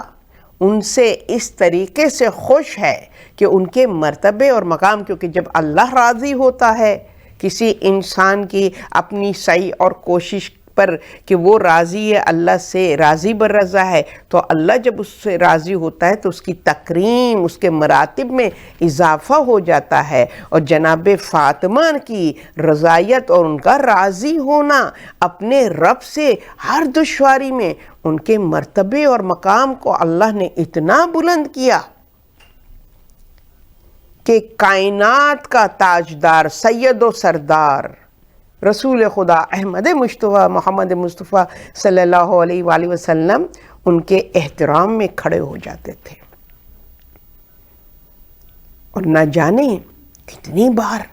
ان سے اس طریقے سے خوش ہے کہ ان کے مرتبے اور مقام، کیونکہ جب اللہ راضی ہوتا ہے کسی انسان کی اپنی سعی اور کوشش پر کہ وہ راضی ہے، اللہ سے راضی بالرضا ہے، تو اللہ جب اس سے راضی ہوتا ہے تو اس کی تکریم، اس کے مراتب میں اضافہ ہو جاتا ہے. اور جناب فاطمہ کی رضایت اور ان کا راضی ہونا اپنے رب سے ہر دشواری میں ان کے مرتبے اور مقام کو اللہ نے اتنا بلند کیا کہ کائنات کا تاجدار، سید و سردار رسول خدا احمد مصطفیٰ محمد مصطفیٰ صلی اللہ علیہ وآلہ وسلم ان کے احترام میں کھڑے ہو جاتے تھے. اور نہ جانے کتنی بار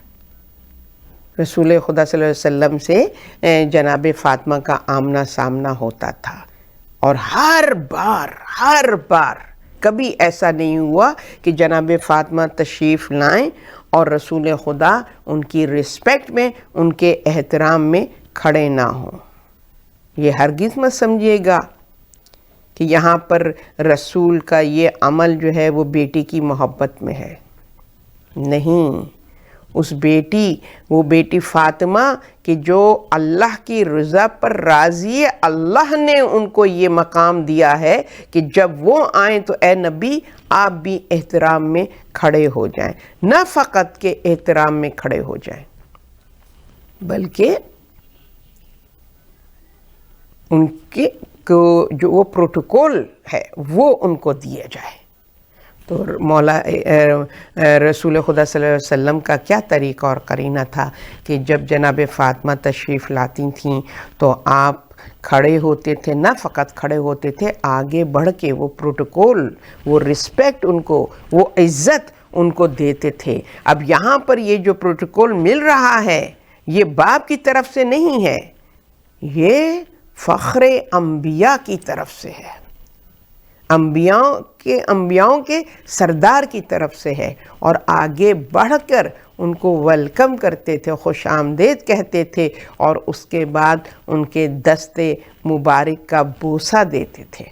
رسول خدا صلی اللہ علیہ وسلم سے جناب فاطمہ کا آمنا سامنا ہوتا تھا، اور ہر بار کبھی ایسا نہیں ہوا کہ جناب فاطمہ تشریف لائیں اور رسول خدا ان کی رسپیکٹ میں، ان کے احترام میں کھڑے نہ ہوں. یہ ہرگز مت سمجھیے گا کہ یہاں پر رسول کا یہ عمل جو ہے وہ بیٹی کی محبت میں ہے. نہیں، اس وہ بیٹی فاطمہ کہ جو اللہ کی رضا پر راضی ہے، اللہ نے ان کو یہ مقام دیا ہے کہ جب وہ آئیں تو اے نبی آپ بھی احترام میں کھڑے ہو جائیں، نہ فقط کہ احترام میں کھڑے ہو جائیں. بلکہ ان کے کو جو وہ پروٹوکول ہے وہ ان کو دیا جائے۔ تو مولا رسول خدا صلی اللہ علیہ وسلم کا کیا طریقہ اور قرینہ تھا کہ جب جناب فاطمہ تشریف لاتی تھیں تو آپ کھڑے ہوتے تھے، نہ فقط کھڑے ہوتے تھے، آگے بڑھ کے وہ پروٹوکول، وہ رسپیکٹ ان کو، وہ عزت ان کو دیتے تھے۔ اب یہاں پر یہ جو پروٹوکول مل رہا ہے یہ باپ کی طرف سے نہیں ہے، یہ فخر انبیاء کی طرف سے ہے، انبیاؤں کے سردار کی طرف سے ہے، اور آگے بڑھ کر ان کو ویلکم کرتے تھے، خوش آمدید کہتے تھے، اور اس کے بعد ان کے دستے مبارک کا بوسہ دیتے تھے،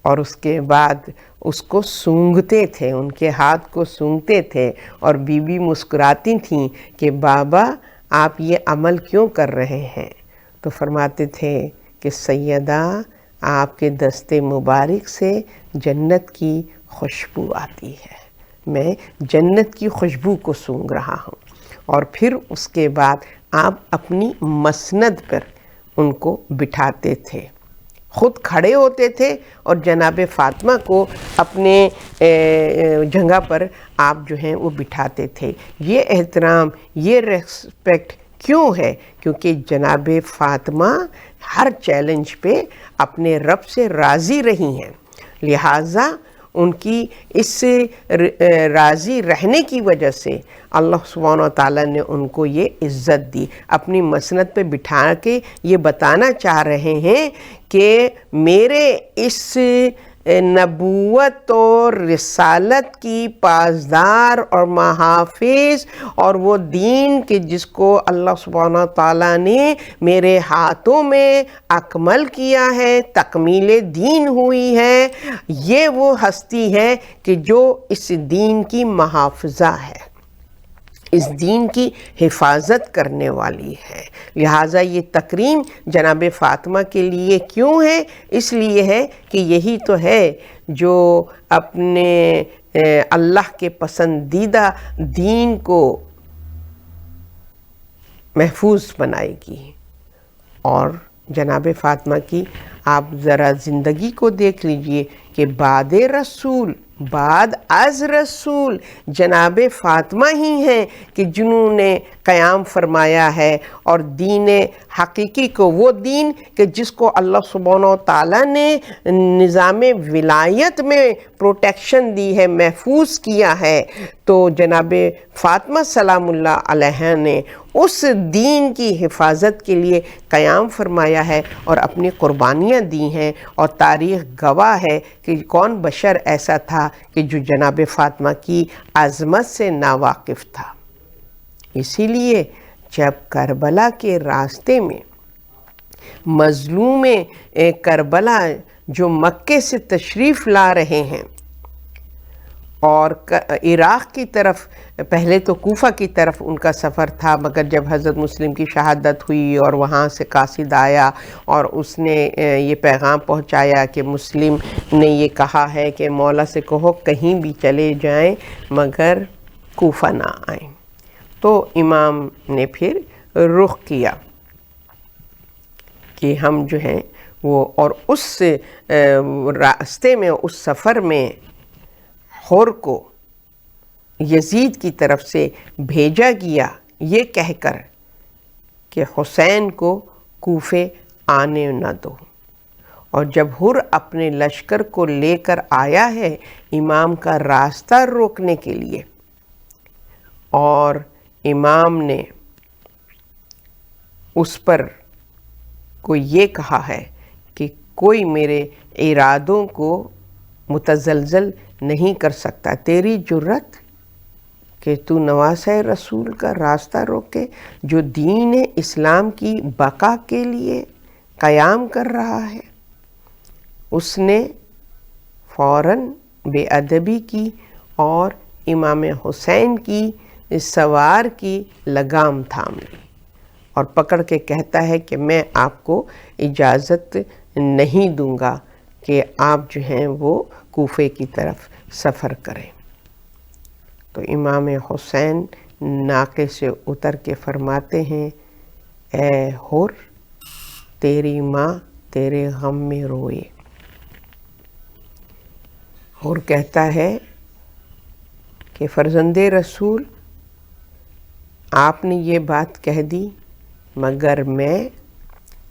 اور اس کے بعد اس کو سونگھتے تھے، ان کے ہاتھ کو سونگھتے تھے، اور بی بی مسکراتی تھیں کہ بابا آپ یہ عمل کیوں کر رہے ہیں؟ تو فرماتے تھے کہ سیدہ آپ کے دستے مبارک سے جنت کی خوشبو آتی ہے، میں جنت کی خوشبو کو سونگھ رہا ہوں۔ اور پھر اس کے بعد آپ اپنی مسند پر ان کو بٹھاتے تھے، خود کھڑے ہوتے تھے اور جناب فاطمہ کو اپنے جگہ پر آپ جو ہیں وہ بٹھاتے تھے۔ یہ احترام، یہ ریسپیکٹ کیوں ہے؟ کیونکہ جناب فاطمہ ہر چیلنج پہ اپنے رب سے راضی رہی ہیں، لہٰذا ان کی اس راضی رہنے کی وجہ سے اللہ سبحانہ و تعالیٰ نے ان کو یہ عزت دی، اپنی مسند پہ بٹھا کے یہ بتانا چاہ رہے ہیں کہ میرے اس نبوت اور رسالت کی پاسدار اور محافظ اور وہ دین کہ جس کو اللہ سبحانہ تعالیٰ نے میرے ہاتھوں میں اکمل کیا ہے، تکمیل دین ہوئی ہے، یہ وہ ہستی ہے کہ جو اس دین کی محافظہ ہے، اس دین کی حفاظت کرنے والی ہے۔ لہٰذا یہ تکریم جناب فاطمہ کے لیے کیوں ہے؟ اس لیے ہے کہ یہی تو ہے جو اپنے اللہ کے پسندیدہ دین کو محفوظ بنائے گی۔ اور جناب فاطمہ کی آپ ذرا زندگی کو دیکھ لیجئے کہ بعد از رسول جناب فاطمہ ہی ہیں کہ جنہوں نے قیام فرمایا ہے، اور دین حقیقی کو، وہ دین کہ جس کو اللہ سبحانہ و تعالیٰ نے نظام ولایت میں پروٹیکشن دی ہے، محفوظ کیا ہے، تو جناب فاطمہ سلام اللہ علیہ نے اس دین کی حفاظت کے لیے قیام فرمایا ہے اور اپنی قربانیاں دی ہیں، اور تاریخ گواہ ہے کہ کون بشر ایسا تھا کہ جو جناب فاطمہ کی عظمت سے ناواقف تھا۔ اسی لیے جب کربلا کے راستے میں مظلوم کربلا جو مکے سے تشریف لا رہے ہیں اور عراق کی طرف، پہلے تو کوفہ کی طرف ان کا سفر تھا، مگر جب حضرت مسلم کی شہادت ہوئی اور وہاں سے قاصد آیا اور اس نے یہ پیغام پہنچایا کہ مسلم نے یہ کہا ہے کہ مولا سے کہو کہیں بھی چلے جائیں مگر کوفہ نہ آئیں، تو امام نے پھر رخ کیا کہ ہم جو ہیں وہ، اور اس راستے میں، اس سفر میں حور کو یزید کی طرف سے بھیجا گیا یہ کہہ کر کہ حسین کو کوفے آنے نہ دو، اور جب حر اپنے لشکر کو لے کر آیا ہے امام کا راستہ روکنے کے لیے، اور امام نے اس پر کو یہ کہا ہے کہ کوئی میرے ارادوں کو متزلزل نہیں کر سکتا، تیری جرت کہ تو نواسہ رسول کا راستہ روکے جو دین اسلام کی بقا کے لیے قیام کر رہا ہے۔ اس نے فوراً بے ادبی کی اور امام حسین کی سوار کی لگام تھام لی اور پکڑ کے کہتا ہے کہ میں آپ کو اجازت نہیں دوں گا کہ آپ جو ہیں وہ کوفے کی طرف سفر کریں۔ تو امام حسین ناقے سے اتر کے فرماتے ہیں اے حر تیری ماں تیرے غم میں روئے۔ حر کہتا ہے کہ فرزند رسول آپ نے یہ بات کہہ دی مگر میں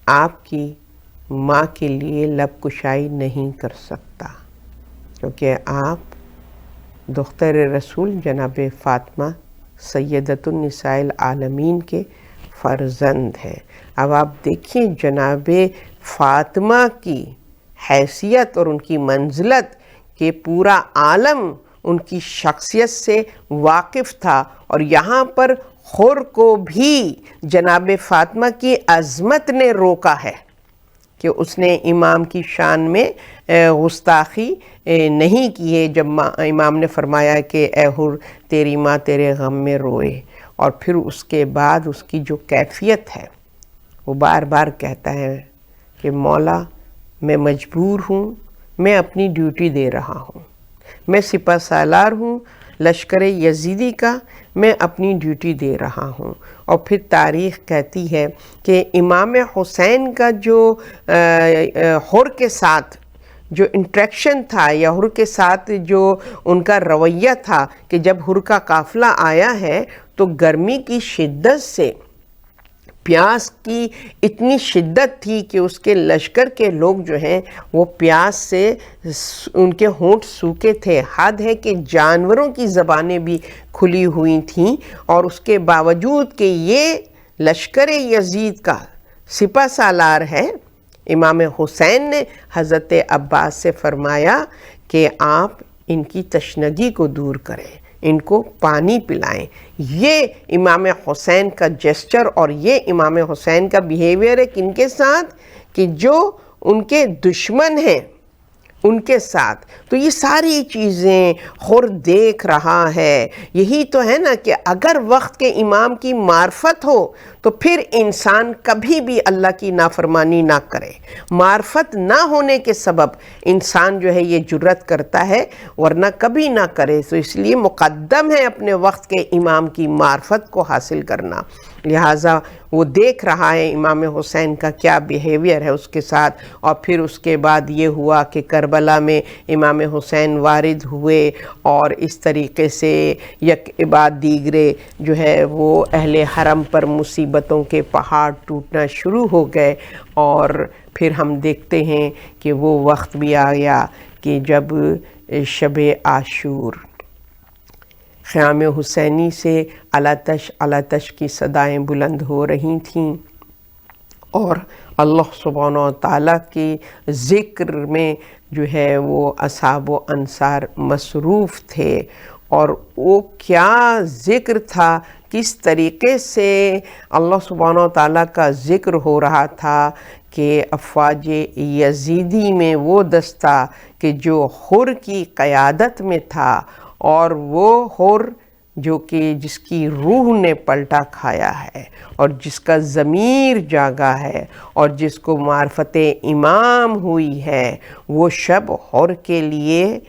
آپ کی ماں کے لیے لب کشائی نہیں کر سکتا، کیونکہ آپ دختر رسول جناب فاطمہ سیدۃ النساء العالمین کے فرزند ہیں۔ اب آپ دیکھیں جناب فاطمہ کی حیثیت اور ان کی منزلت کہ پورا عالم ان کی شخصیت سے واقف تھا، اور یہاں پر حر کو بھی جناب فاطمہ کی عظمت نے روکا ہے کہ اس نے امام کی شان میں گستاخی نہیں کی ہے، جب امام نے فرمایا کہ اے حر تیری ماں تیرے غم میں روئے، اور پھر اس کے بعد اس کی جو کیفیت ہے وہ بار بار کہتا ہے کہ مولا میں مجبور ہوں، میں اپنی ڈیوٹی دے رہا ہوں، میں سپہ سالار ہوں لشکر یزیدی کا، میں اپنی ڈیوٹی دے رہا ہوں۔ اور پھر تاریخ کہتی ہے کہ امام حسین کا جو حر کے ساتھ جو انٹریکشن تھا یا حر کے ساتھ جو ان کا رویہ تھا کہ جب حر کا قافلہ آیا ہے تو گرمی کی شدت سے پیاس کی اتنی شدت تھی کہ اس کے لشکر کے لوگ جو ہیں وہ پیاس سے ان کے ہونٹ سوکھے تھے، حد ہے کہ جانوروں کی زبانیں بھی کھلی ہوئی تھیں، اور اس کے باوجود کہ یہ لشکر یزید کا سپہ سالار ہے، امام حسین نے حضرت عباس سے فرمایا کہ آپ ان کی تشنگی کو دور کریں، ان کو پانی پلائیں۔ یہ امام حسین کا جیسچر اور یہ امام حسین کا بیہیویئر ہے کن کے ساتھ؟ کہ جو ان کے دشمن ہیں ان کے ساتھ۔ تو یہ ساری چیزیں حر دیکھ رہا ہے۔ یہی تو ہے نا کہ اگر وقت کے امام کی معرفت ہو تو پھر انسان کبھی بھی اللہ کی نافرمانی نہ کرے۔ معرفت نہ ہونے کے سبب انسان جو ہے یہ جرت کرتا ہے، ورنہ کبھی نہ کرے۔ تو اس لیے مقدم ہے اپنے وقت کے امام کی معرفت کو حاصل کرنا۔ لہٰذا وہ دیکھ رہا ہے امام حسین کا کیا بیہیویئر ہے اس کے ساتھ۔ اور پھر اس کے بعد یہ ہوا کہ کربلا میں امام حسین وارد ہوئے، اور اس طریقے سے یک بعد دیگرے جو ہے وہ اہل حرم پر مصیبتوں کے پہاڑ ٹوٹنا شروع ہو گئے۔ اور پھر ہم دیکھتے ہیں کہ وہ وقت بھی آ گیا کہ جب شب عاشور خیام حسینی سے علاتش علاتش کی صدائیں بلند ہو رہی تھیں، اور اللہ سبحانہ و تعالیٰ کی ذکر میں جو ہے وہ اصحاب و انصار مصروف تھے۔ اور وہ کیا ذکر تھا، کس طریقے سے اللہ سبحانہ و تعالیٰ کا ذکر ہو رہا تھا کہ افواج یزیدی میں وہ دستہ کہ جو حر کی قیادت میں تھا، اور وہ حر جو کہ جس کی روح نے پلٹا کھایا ہے اور جس کا ضمیر جاگا ہے اور جس کو معرفت امام ہوئی ہے، وہ شب حر کے لیے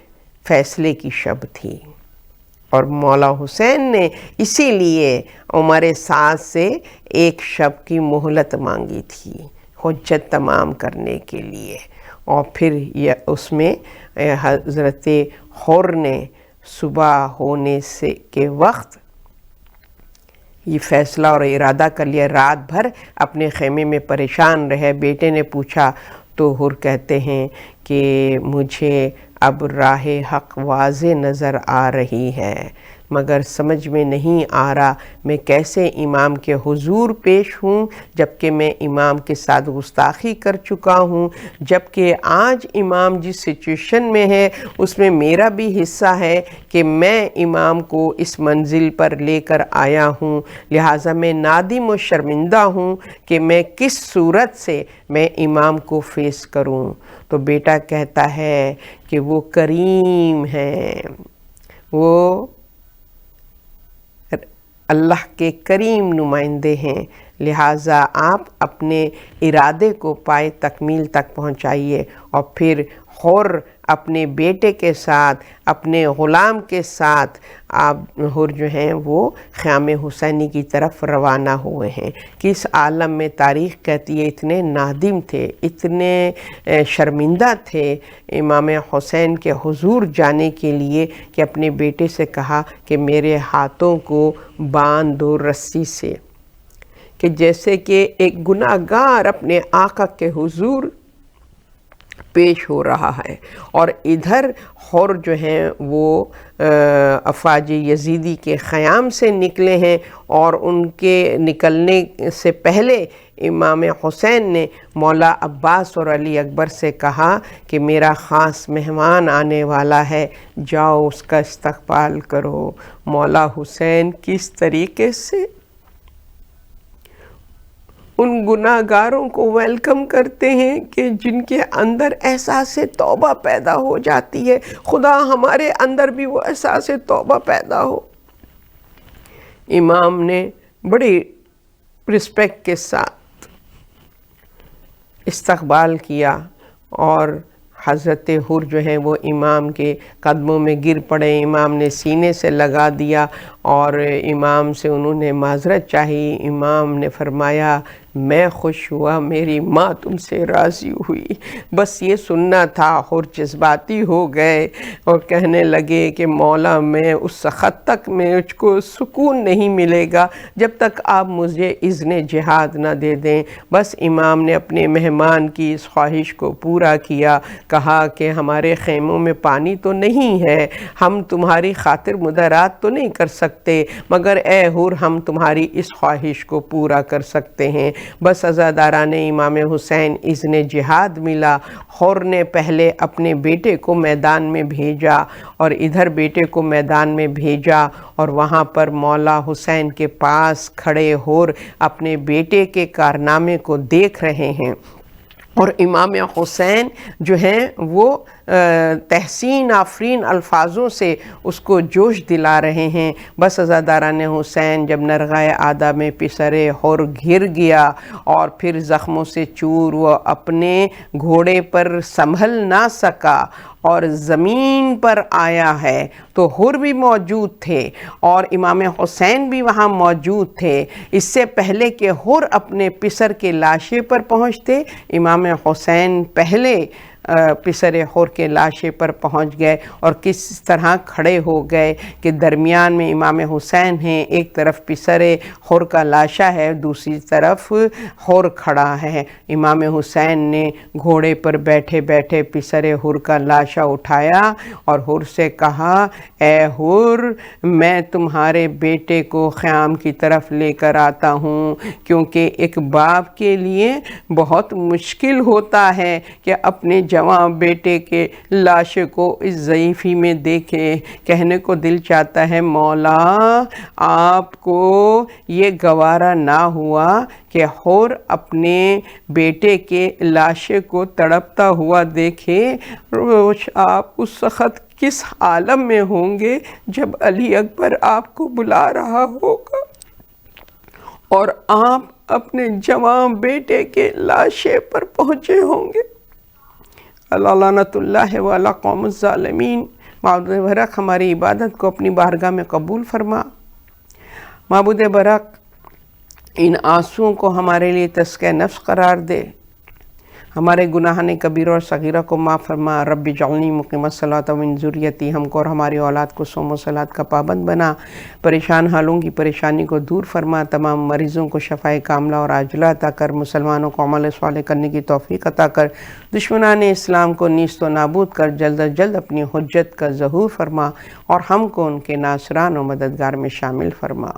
فیصلے کی شب تھی۔ اور مولا حسین نے اسی لیے عمر سعد سے ایک شب کی مہلت مانگی تھی حجت تمام کرنے کے لیے، اور پھر اس میں حضرت حر نے صبح ہونے سے کے وقت یہ فیصلہ اور ارادہ کر لیا، رات بھر اپنے خیمے میں پریشان رہے۔ بیٹے نے پوچھا تو حر کہتے ہیں کہ مجھے اب راہ حق واضح نظر آ رہی ہے، مگر سمجھ میں نہیں آ رہا میں کیسے امام کے حضور پیش ہوں، جبکہ میں امام کے ساتھ گستاخی کر چکا ہوں، جبکہ آج امام جس سچویشن میں ہے اس میں میرا بھی حصہ ہے کہ میں امام کو اس منزل پر لے کر آیا ہوں، لہٰذا میں نادم و شرمندہ ہوں کہ میں کس صورت سے میں امام کو فیس کروں۔ تو بیٹا کہتا ہے کہ وہ کریم ہیں، وہ اللہ کے کریم نمائندے ہیں، لہٰذا آپ اپنے ارادے کو پائے تکمیل تک پہنچائیے، اور پھر حر اپنے بیٹے کے ساتھ، اپنے غلام کے ساتھ آپ حر جو ہیں وہ خیام حسینی کی طرف روانہ ہوئے ہیں۔ کس عالم میں تاریخ کہتی ہے اتنے نادم تھے، اتنے شرمندہ تھے امام حسین کے حضور جانے کے لیے کہ اپنے بیٹے سے کہا کہ میرے ہاتھوں کو باندھ دو رسی سے، کہ جیسے کہ ایک گناہ گار اپنے آقا کے حضور پیش ہو رہا ہے، اور ادھر حر جو ہیں وہ افواج یزیدی کے خیام سے نکلے ہیں، اور ان کے نکلنے سے پہلے امام حسین نے مولا عباس اور علی اکبر سے کہا کہ میرا خاص مہمان آنے والا ہے، جاؤ اس کا استقبال کرو۔ مولا حسین کس طریقے سے ان گناہ گاروں کو ویلکم کرتے ہیں کہ جن کے اندر احساس توبہ پیدا ہو جاتی ہے۔ خدا ہمارے اندر بھی وہ احساس توبہ پیدا ہو۔ امام نے بڑی رسپیکٹ کے ساتھ استقبال کیا، اور حضرت حر جو ہیں وہ امام کے قدموں میں گر پڑے، امام نے سینے سے لگا دیا اور امام سے انہوں نے معذرت چاہی۔ امام نے فرمایا میں خوش ہوا، میری ماں تم سے راضی ہوئی۔ بس یہ سننا تھا۔ حر جذباتی ہو گئے اور کہنے لگے کہ مولا میں اس خط تک مجھ کو سکون نہیں ملے گا جب تک آپ مجھے اذن جہاد نہ دے دیں۔ بس امام نے اپنے مہمان کی اس خواہش کو پورا کیا، کہا کہ ہمارے خیموں میں پانی تو نہیں ہے، ہم تمہاری خاطر مدارات تو نہیں کر سکتے، مگر اے حر ہم تمہاری اس خواہش کو پورا کر سکتے ہیں۔ بس عزاداران امام حسین اذن جہاد ملا۔ حر نے پہلے اپنے بیٹے کو میدان میں بھیجا، اور ادھر بیٹے کو میدان میں بھیجا، اور وہاں پر مولا حسین کے پاس کھڑے حر اپنے بیٹے کے کارنامے کو دیکھ رہے ہیں، اور امام حسین جو ہیں وہ تحسین آفرین الفاظوں سے اس کو جوش دلا رہے ہیں۔ بس عزاداران حسین جب نرغہ آدھا میں پسرے حر گر گیا اور پھر زخموں سے چور وہ اپنے گھوڑے پر سنبھل نہ سکا اور زمین پر آیا ہے، تو حر بھی موجود تھے اور امام حسین بھی وہاں موجود تھے۔ اس سے پہلے کہ حر اپنے پسر کے لاشے پر پہنچتے، امام حسین پہلے پسر حر کے لاشے پر پہنچ گئے، اور کس طرح کھڑے ہو گئے کہ درمیان میں امام حسین ہیں، ایک طرف پسر حر کا لاشا ہے، دوسری طرف حر کھڑا ہے۔ امام حسین نے گھوڑے پر بیٹھے بیٹھے پسر حر کا لاشا اٹھایا اور حر سے کہا اے حر میں تمہارے بیٹے کو خیام کی طرف لے کر آتا ہوں، کیونکہ ایک باپ کے لیے بہت مشکل ہوتا ہے کہ اپنے جوان بیٹے کے لاشے کو اس ضعیفی میں دیکھے۔ کہنے کو دل چاہتا ہے مولا آپ کو یہ گوارا نہ ہوا کہ حر اپنے بیٹے کے لاشے کو تڑپتا ہوا دیکھے، آپ اس وقت کس عالم میں ہوں گے جب علی اکبر آپ کو بلا رہا ہوگا اور آپ اپنے جوان بیٹے کے لاشے پر پہنچے ہوں گے۔ اللہ لعنت اللہ وعلی قوم الظالمین۔ معبود برحق ہماری عبادت کو اپنی بارگاہ میں قبول فرما۔ معبود برحق ان آنسوؤں کو ہمارے لیے تزکیہ نفس قرار دے، ہمارے گناہان کبیرہ اور صغیرہ کو معاف فرما۔ رب اجعلنی مقیم الصلاۃ ومن ذریتی، ہم کو اور ہماری اولاد کو صوم و صلاۃ کا پابند بنا۔ پریشان حالوں کی پریشانی کو دور فرما، تمام مریضوں کو شفائے کاملہ اور عاجلہ عطا کر، مسلمانوں کو عمل صالح کرنے کی توفیق عطا کر، دشمنان اسلام کو نیست و نابود کر، جلد از جلد اپنی حجت کا ظہور فرما، اور ہم کو ان کے ناصران و مددگار میں شامل فرما۔